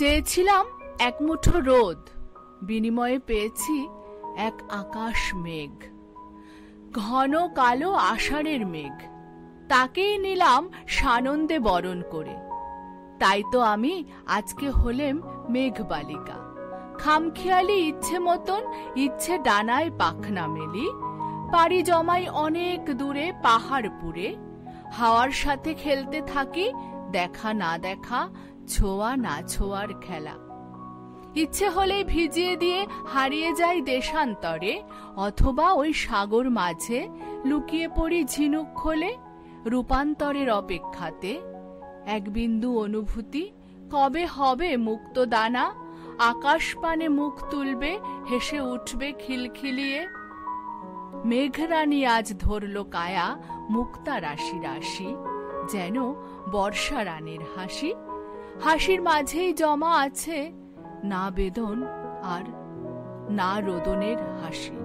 চেয়েছিলাম এক মুঠো রোদ, বিনিময়ে পেয়েছি এক আকাশ মেঘ, ঘন কালো আষাঢ়ের মেঘ। তাকেই নিলাম সানন্দে বরণ করে। তাই তো আমি আজকে হলেম মেঘবালিকা। খামখেয়ালি ইচ্ছে মতন ইচ্ছে ডানায় পাখনা মেলি, পাড়ি জমাই অনেক দূরে পাহাড়পুরে। হাওয়ার সাথে খেলতে থাকি দেখা না দেখা, ছোঁয়া না ছোঁয়ার খেলা। ইচ্ছে হলে ভিজিয়ে দিয়ে হারিয়ে যাই দেশান্তরে, অথবা ওই সাগর মাঝে লুকিয়ে পড়ি ঝিনুক খোলে। রূপান্তরের অপেক্ষাতে এক বিন্দু অনুভূতি কবে হবে মুক্ত দানা, আকাশ পানে মুখ তুলবে, হেসে উঠবে খিলখিলিয়ে। মেঘরানী আজ ধরল কায়া, মুক্তা রাশি রাশি, যেন বর্ষা রানীর হাসি। হাসির মাঝেই জমা আছে না বেদন আর না রোদনের হাসি।